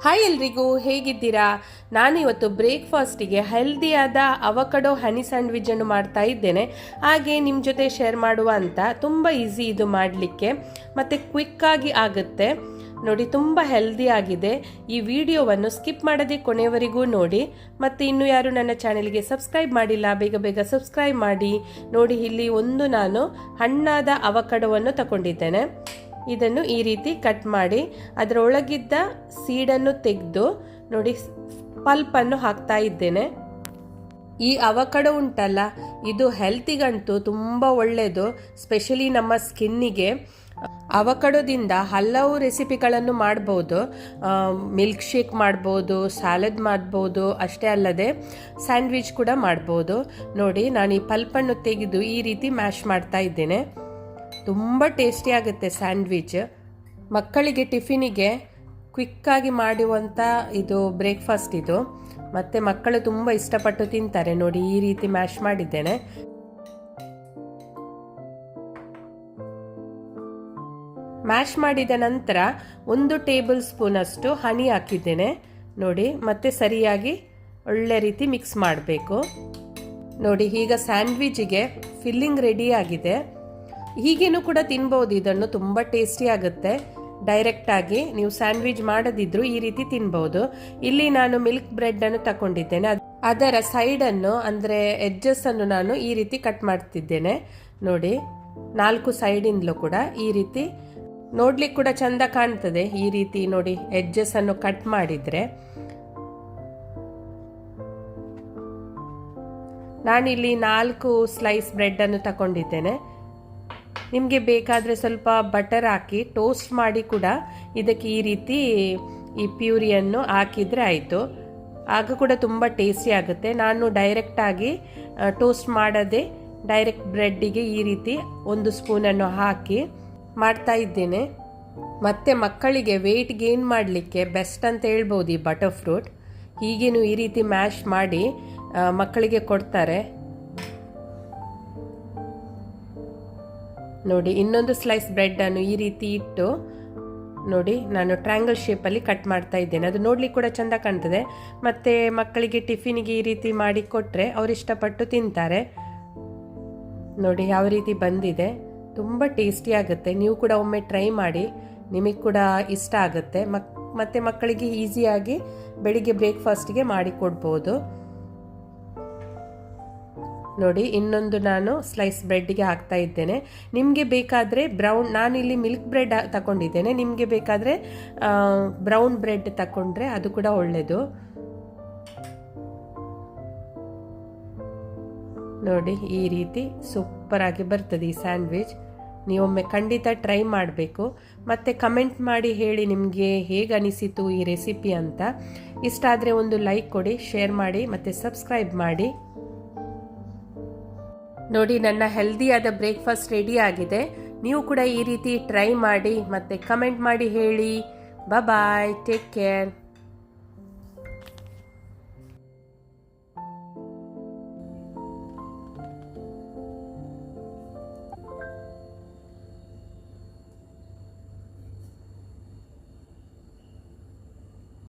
Hi ಎಲ್ರಿಗೂ, ಹೇಗಿದ್ದೀರಾ? ನಾನಿವತ್ತು ಬ್ರೇಕ್ಫಾಸ್ಟಿಗೆ ಹೆಲ್ದಿಯಾದ ಅವಕಡೋ ಹನಿ ಸ್ಯಾಂಡ್ವಿಚನ್ನು ಮಾಡ್ತಾ ಇದ್ದೇನೆ. ಹಾಗೆ ನಿಮ್ಮ ಜೊತೆ ಶೇರ್ ಮಾಡುವ ಅಂತ. ತುಂಬ ಈಸಿ ಇದು ಮಾಡಲಿಕ್ಕೆ ಮತ್ತು ಕ್ವಿಕ್ಕಾಗಿ ಆಗುತ್ತೆ ನೋಡಿ. ತುಂಬ ಹೆಲ್ದಿ ಆಗಿದೆ. ಈ ವಿಡಿಯೋವನ್ನು ಸ್ಕಿಪ್ ಮಾಡದೆ ಕೊನೆಯವರೆಗೂ ನೋಡಿ. ಮತ್ತು ಇನ್ನೂ ಯಾರು ನನ್ನ ಚಾನೆಲ್ಗೆ ಸಬ್ಸ್ಕ್ರೈಬ್ ಮಾಡಿಲ್ಲ, ಬೇಗ ಬೇಗ ಸಬ್ಸ್ಕ್ರೈಬ್ ಮಾಡಿ ನೋಡಿ. ಇಲ್ಲಿ ನಾನು ಹಣ್ಣಾದ ಅವಕಡೋವನ್ನು ತಗೊಂಡಿದ್ದೇನೆ. ಇದನ್ನು ಈ ರೀತಿ ಕಟ್ ಮಾಡಿ ಅದರೊಳಗಿದ್ದ ಸೀಡನ್ನು ತೆಗೆದು ನೋಡಿ ಪಲ್ಪನ್ನು ಹಾಕ್ತಾ ಇದ್ದೇನೆ. ಈ ಅವಕಡೋ ಉಂಟಲ್ಲ, ಇದು ಹೆಲ್ತಿಗಂತೂ ತುಂಬ ಒಳ್ಳೆಯದು, ಸ್ಪೆಷಲಿ ನಮ್ಮ ಸ್ಕಿನ್ನಿಗೆ. ಅವಕಡೋದಿಂದ ಹಲವು ರೆಸಿಪಿಗಳನ್ನು ಮಾಡ್ಬೋದು. ಮಿಲ್ಕ್ ಶೇಕ್ ಮಾಡ್ಬೋದು, ಸ್ಯಾಲಡ್ ಮಾಡ್ಬೋದು, ಅಷ್ಟೇ ಅಲ್ಲದೆ ಸ್ಯಾಂಡ್ವಿಚ್ ಕೂಡ ಮಾಡ್ಬೋದು. ನೋಡಿ, ನಾನು ಈ ಪಲ್ಪನ್ನು ತೆಗೆದು ಈ ರೀತಿ ಮ್ಯಾಶ್ ಮಾಡ್ತಾ ಇದ್ದೇನೆ. ತುಂಬ ಟೇಸ್ಟಿ ಆಗುತ್ತೆ ಸ್ಯಾಂಡ್ವಿಚ್. ಮಕ್ಕಳಿಗೆ ಟಿಫಿನಿಗೆ ಕ್ವಿಕ್ಕಾಗಿ ಮಾಡುವಂಥ ಇದು ಬ್ರೇಕ್ಫಾಸ್ಟ್ ಇದು. ಮತ್ತು ಮಕ್ಕಳು ತುಂಬ ಇಷ್ಟಪಟ್ಟು ತಿಂತಾರೆ. ನೋಡಿ, ಈ ರೀತಿ ಮ್ಯಾಶ್ ಮಾಡಿದ್ದೇನೆ. ಮ್ಯಾಶ್ ಮಾಡಿದ ನಂತರ 1 ಟೇಬಲ್ ಸ್ಪೂನಷ್ಟು ಹನಿ ಹಾಕಿದ್ದೇನೆ ನೋಡಿ. ಮತ್ತೆ ಸರಿಯಾಗಿ ಒಳ್ಳೆ ರೀತಿ ಮಿಕ್ಸ್ ಮಾಡಬೇಕು ನೋಡಿ. ಈಗ ಸ್ಯಾಂಡ್ವಿಚ್ಗೆ ಫಿಲ್ಲಿಂಗ್ ರೆಡಿ ಆಗಿದೆ. ಹೀಗೇನು ಕೂಡ ತಿನ್ಬೋದು. ಇದನ್ನು ತುಂಬ ಟೇಸ್ಟಿ ಆಗುತ್ತೆ. ಡೈರೆಕ್ಟಾಗಿ ನೀವು ಸ್ಯಾಂಡ್ವಿಚ್ ಮಾಡದಿದ್ರು ಈ ರೀತಿ ತಿನ್ಬೋದು. ಇಲ್ಲಿ ನಾನು ಮಿಲ್ಕ್ ಬ್ರೆಡ್ಡನ್ನು ತಗೊಂಡಿದ್ದೇನೆ. ಅದರ ಸೈಡನ್ನು ಅಂದರೆ ಎಡ್ಜಸ್ಸನ್ನು ನಾನು ಈ ರೀತಿ ಕಟ್ ಮಾಡ್ತಿದ್ದೇನೆ ನೋಡಿ. 4 ಸೈಡಿಂದಲೂ ಕೂಡ ಈ ರೀತಿ ನೋಡ್ಲಿಕ್ಕೆ ಕೂಡ ಚಂದ ಕಾಣ್ತದೆ. ಈ ರೀತಿ ನೋಡಿ ಎಡ್ಜಸ್ಸನ್ನು ಕಟ್ ಮಾಡಿದರೆ. ನಾನಿಲ್ಲಿ 4 ಸ್ಲೈಸ್ ಬ್ರೆಡ್ಡನ್ನು ತಗೊಂಡಿದ್ದೇನೆ. ನಿಮಗೆ ಬೇಕಾದರೆ ಸ್ವಲ್ಪ ಬಟರ್ ಹಾಕಿ ಟೋಸ್ಟ್ ಮಾಡಿ ಕೂಡ ಇದಕ್ಕೆ ಈ ರೀತಿ ಈ ಪ್ಯೂರಿಯನ್ನು ಹಾಕಿದರೆ ಆಯಿತು. ಆಗ ಕೂಡ ತುಂಬ ಟೇಸ್ಟಿ ಆಗುತ್ತೆ. ನಾನು ಡೈರೆಕ್ಟಾಗಿ ಟೋಸ್ಟ್ ಮಾಡದೆ ಡೈರೆಕ್ಟ್ ಬ್ರೆಡ್ಡಿಗೆ ಈ ರೀತಿ 1 ಸ್ಪೂನನ್ನು ಹಾಕಿ ಮಾಡ್ತಾ ಇದ್ದೇನೆ. ಮತ್ತು ಮಕ್ಕಳಿಗೆ ವೆಯ್ಟ್ ಗೇನ್ ಮಾಡಲಿಕ್ಕೆ ಬೆಸ್ಟ್ ಅಂತ ಹೇಳ್ಬೋದು ಈ ಬಟರ್ ಫ್ರೂಟ್. ಹೀಗೇನು ಈ ರೀತಿ ಮ್ಯಾಶ್ ಮಾಡಿ ಮಕ್ಕಳಿಗೆ ಕೊಡ್ತಾರೆ ನೋಡಿ. ಇನ್ನೊಂದು ಸ್ಲೈಸ್ ಬ್ರೆಡ್ಡನ್ನು ಈ ರೀತಿ ಇಟ್ಟು ನೋಡಿ ನಾನು ಟ್ರಯಾಂಗಲ್ ಶೇಪಲ್ಲಿ ಕಟ್ ಮಾಡ್ತಾ ಇದ್ದೇನೆ. ಅದು ನೋಡ್ಲಿಕ್ಕೆ ಕೂಡ ಚೆಂದ ಕಾಣ್ತದೆ. ಮತ್ತು ಮಕ್ಕಳಿಗೆ ಟಿಫಿನಿಗೆ ಈ ರೀತಿ ಮಾಡಿ ಕೊಟ್ಟರೆ ಅವ್ರು ಇಷ್ಟಪಟ್ಟು ತಿಂತಾರೆ ನೋಡಿ. ಯಾವ ರೀತಿ ಬಂದಿದೆ, ತುಂಬ ಟೇಸ್ಟಿ ಆಗುತ್ತೆ. ನೀವು ಕೂಡ ಒಮ್ಮೆ ಟ್ರೈ ಮಾಡಿ, ನಿಮಗೆ ಕೂಡ ಇಷ್ಟ ಆಗುತ್ತೆ. ಮತ್ತು ಮಕ್ಕಳಿಗೆ ಈಸಿಯಾಗಿ ಬೆಳಿಗ್ಗೆ ಬ್ರೇಕ್ಫಾಸ್ಟಿಗೆ ಮಾಡಿ ಕೊಡ್ಬೋದು ನೋಡಿ. ಇನ್ನೊಂದು ನಾನು ಸ್ಲೈಸ್ ಬ್ರೆಡ್ಗೆ ಹಾಕ್ತಾ ಇದ್ದೇನೆ. ನಿಮಗೆ ಬೇಕಾದರೆ ಬ್ರೌನ್, ನಾನಿಲ್ಲಿ ಮಿಲ್ಕ್ ಬ್ರೆಡ್ ತಗೊಂಡಿದ್ದೇನೆ. ನಿಮಗೆ ಬೇಕಾದರೆ ಬ್ರೌನ್ ಬ್ರೆಡ್ ತಗೊಂಡ್ರೆ ಅದು ಕೂಡ ಒಳ್ಳೆಯದು ನೋಡಿ. ಈ ರೀತಿ ಸೂಪರಾಗಿ ಬರ್ತದೆ ಈ ಸ್ಯಾಂಡ್ವಿಚ್. ನೀವೊಮ್ಮೆ ಖಂಡಿತ ಟ್ರೈ ಮಾಡಬೇಕು. ಮತ್ತು ಕಮೆಂಟ್ ಮಾಡಿ ಹೇಳಿ ನಿಮಗೆ ಹೇಗೆ ಅನಿಸಿತು ಈ ರೆಸಿಪಿ ಅಂತ. ಇಷ್ಟ ಆದರೆ ಒಂದು ಲೈಕ್ ಕೊಡಿ, ಶೇರ್ ಮಾಡಿ ಮತ್ತು ಸಬ್ಸ್ಕ್ರೈಬ್ ಮಾಡಿ ನೋಡಿ. ನನ್ನ ಹೆಲ್ದಿಯಾದ ಬ್ರೇಕ್ಫಾಸ್ಟ್ ರೆಡಿ ಆಗಿದೆ. ನೀವು ಕೂಡ ಈ ರೀತಿ ಟ್ರೈ ಮಾಡಿ ಮತ್ತು ಕಮೆಂಟ್ ಮಾಡಿ ಹೇಳಿ. ಬಾಯ್, ಟೇಕ್ ಕೇರ್.